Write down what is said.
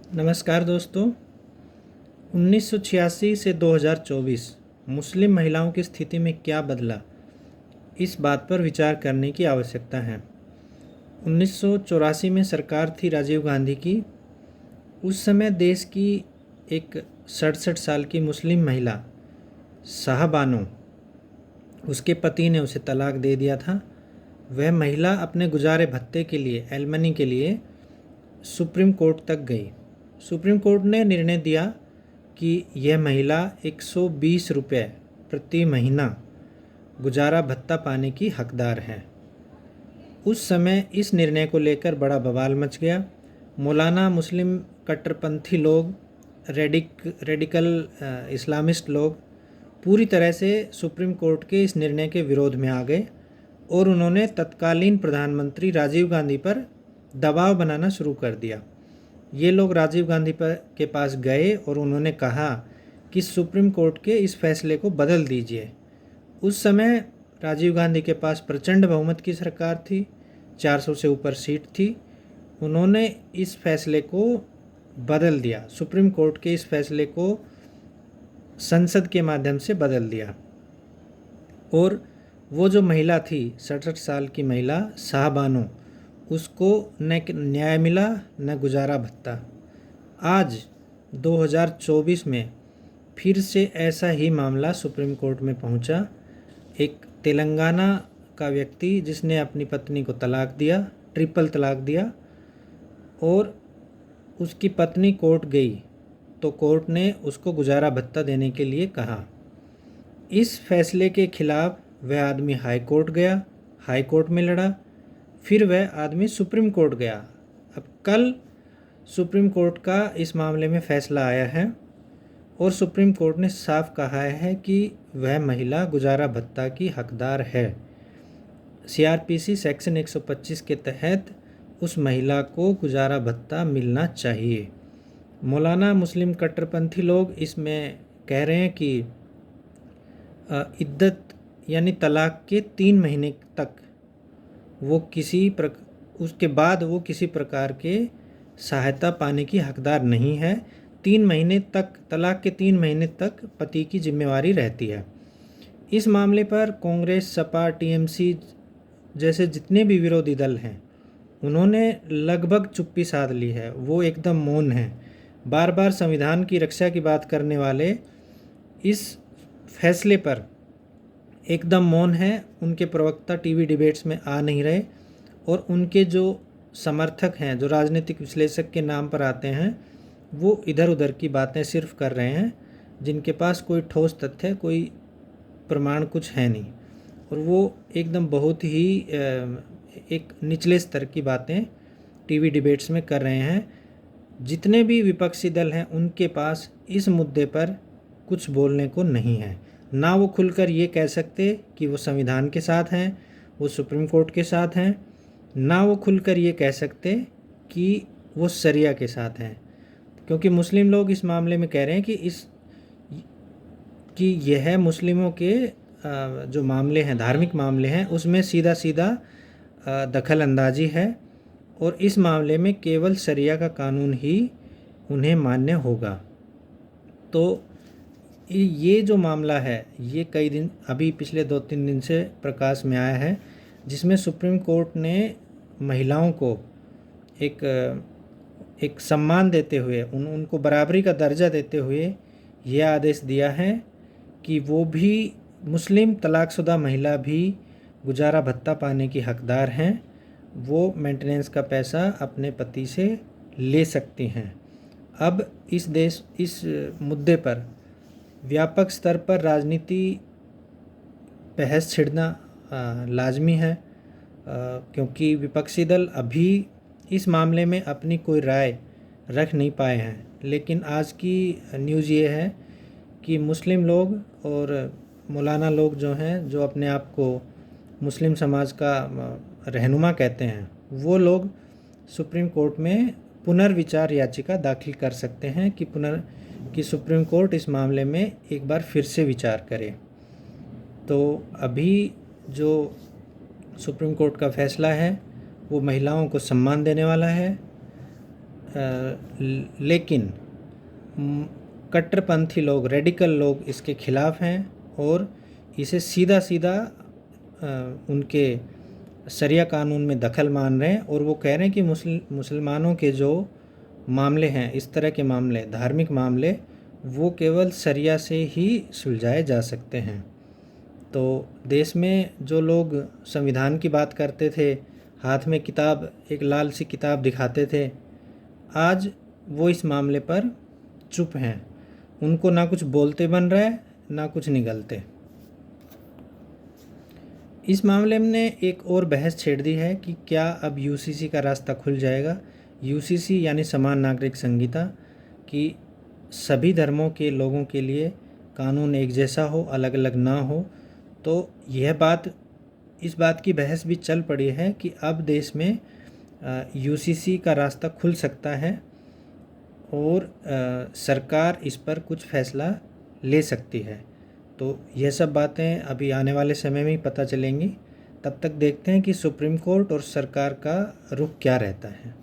नमस्कार दोस्तों। 1986 से 2024 मुस्लिम महिलाओं की स्थिति में क्या बदला, इस बात पर विचार करने की आवश्यकता है। 1984 में सरकार थी राजीव गांधी की। उस समय देश की एक 67 साल की मुस्लिम महिला शाहबानो, उसके पति ने उसे तलाक दे दिया था। वह महिला अपने गुजारे भत्ते के लिए, एलमनी के लिए सुप्रीम कोर्ट तक गई। सुप्रीम कोर्ट ने निर्णय दिया कि यह महिला 120 रुपये प्रति महीना गुजारा भत्ता पाने की हकदार है। उस समय इस निर्णय को लेकर बड़ा बवाल मच गया। मौलाना, मुस्लिम कट्टरपंथी लोग, रेडिकल इस्लामिस्ट लोग पूरी तरह से सुप्रीम कोर्ट के इस निर्णय के विरोध में आ गए और उन्होंने तत्कालीन प्रधानमंत्री राजीव गांधी पर दबाव बनाना शुरू कर दिया। ये लोग राजीव गांधी के पास गए और उन्होंने कहा कि सुप्रीम कोर्ट के इस फैसले को बदल दीजिए। उस समय राजीव गांधी के पास प्रचंड बहुमत की सरकार थी, 400 से ऊपर सीट थी। उन्होंने इस फैसले को बदल दिया, सुप्रीम कोर्ट के इस फैसले को संसद के माध्यम से बदल दिया। और वो जो महिला थी, 67 साल की महिला शाहबानो, उसको न न्याय मिला न गुजारा भत्ता। आज 2024 में फिर से ऐसा ही मामला सुप्रीम कोर्ट में पहुंचा। एक तेलंगाना का व्यक्ति जिसने अपनी पत्नी को तलाक दिया, ट्रिपल तलाक दिया, और उसकी पत्नी कोर्ट गई तो कोर्ट ने उसको गुजारा भत्ता देने के लिए कहा। इस फैसले के खिलाफ वह आदमी हाई कोर्ट गया, हाई कोर्ट में लड़ा, फिर वह आदमी सुप्रीम कोर्ट गया। अब कल सुप्रीम कोर्ट का इस मामले में फैसला आया है और सुप्रीम कोर्ट ने साफ कहा है कि वह महिला गुजारा भत्ता की हकदार है। सीआरपीसी सेक्शन 125 के तहत उस महिला को गुजारा भत्ता मिलना चाहिए। मौलाना, मुस्लिम कट्टरपंथी लोग इसमें कह रहे हैं कि इद्दत यानी तलाक के 3 महीने तक वो उसके बाद वो किसी प्रकार के सहायता पाने की हकदार नहीं है। 3 महीने तक, तलाक के 3 महीने तक पति की जिम्मेवारी रहती है। इस मामले पर कांग्रेस, सपा, टीएमसी जैसे जितने भी विरोधी दल हैं, उन्होंने लगभग चुप्पी साध ली है। वो एकदम मौन हैं। बार बार संविधान की रक्षा की बात करने वाले इस फैसले पर एकदम मौन है। उनके प्रवक्ता टीवी डिबेट्स में आ नहीं रहे और उनके जो समर्थक हैं, जो राजनीतिक विश्लेषक के नाम पर आते हैं, वो इधर उधर की बातें सिर्फ कर रहे हैं, जिनके पास कोई ठोस तथ्य, कोई प्रमाण कुछ है नहीं। और वो एकदम बहुत ही एक निचले स्तर की बातें टीवी डिबेट्स में कर रहे हैं। जितने भी विपक्षी दल हैं, उनके पास इस मुद्दे पर कुछ बोलने को नहीं है। ना वो खुलकर ये कह सकते कि वो संविधान के साथ हैं, वो सुप्रीम कोर्ट के साथ हैं, ना वो खुलकर ये कह सकते कि वो शरिया के साथ हैं। क्योंकि मुस्लिम लोग इस मामले में कह रहे हैं कि यह मुस्लिमों के जो मामले हैं, धार्मिक मामले हैं, उसमें सीधा सीधा दखल अंदाजी है और इस मामले में केवल शरिया का कानून ही उन्हें मान्य होगा। तो ये जो मामला है, ये कई दिन, अभी पिछले 2-3 दिन से प्रकाश में आया है, जिसमें सुप्रीम कोर्ट ने महिलाओं को एक सम्मान देते हुए, उनको बराबरी का दर्जा देते हुए यह आदेश दिया है कि वो भी, मुस्लिम तलाकशुदा महिला भी गुजारा भत्ता पाने की हकदार हैं। वो मेंटेनेंस का पैसा अपने पति से ले सकती हैं। अब इस मुद्दे पर व्यापक स्तर पर राजनीति, बहस छिड़ना लाजमी है, क्योंकि विपक्षी दल अभी इस मामले में अपनी कोई राय रख नहीं पाए हैं। लेकिन आज की न्यूज़ ये है कि मुस्लिम लोग और मौलाना लोग जो हैं, जो अपने आप को मुस्लिम समाज का रहनुमा कहते हैं, वो लोग सुप्रीम कोर्ट में पुनर्विचार याचिका दाखिल कर सकते हैं कि सुप्रीम कोर्ट इस मामले में एक बार फिर से विचार करे। तो अभी जो सुप्रीम कोर्ट का फैसला है वो महिलाओं को सम्मान देने वाला है। लेकिन कट्टरपंथी लोग, रेडिकल लोग इसके खिलाफ़ हैं और इसे सीधा सीधा उनके शरिया कानून में दखल मान रहे हैं और वो कह रहे हैं कि मुसलमानों के जो मामले हैं, इस तरह के मामले, धार्मिक मामले, वो केवल शरिया से ही सुलझाए जा सकते हैं। तो देश में जो लोग संविधान की बात करते थे, हाथ में किताब, एक लाल सी किताब दिखाते थे, आज वो इस मामले पर चुप हैं। उनको ना कुछ बोलते बन रहा है, ना कुछ निगलते। इस मामले में एक और बहस छेड़ दी है कि क्या अब यूसीसी का रास्ता खुल जाएगा। यूसीसी यानी समान नागरिक संहिता, कि सभी धर्मों के लोगों के लिए कानून एक जैसा हो, अलग अलग ना हो। तो इस बात की बहस भी चल पड़ी है कि अब देश में यूसीसी का रास्ता खुल सकता है और सरकार इस पर कुछ फैसला ले सकती है। तो यह सब बातें अभी आने वाले समय में ही पता चलेंगी। तब तक देखते हैं कि सुप्रीम कोर्ट और सरकार का रुख क्या रहता है।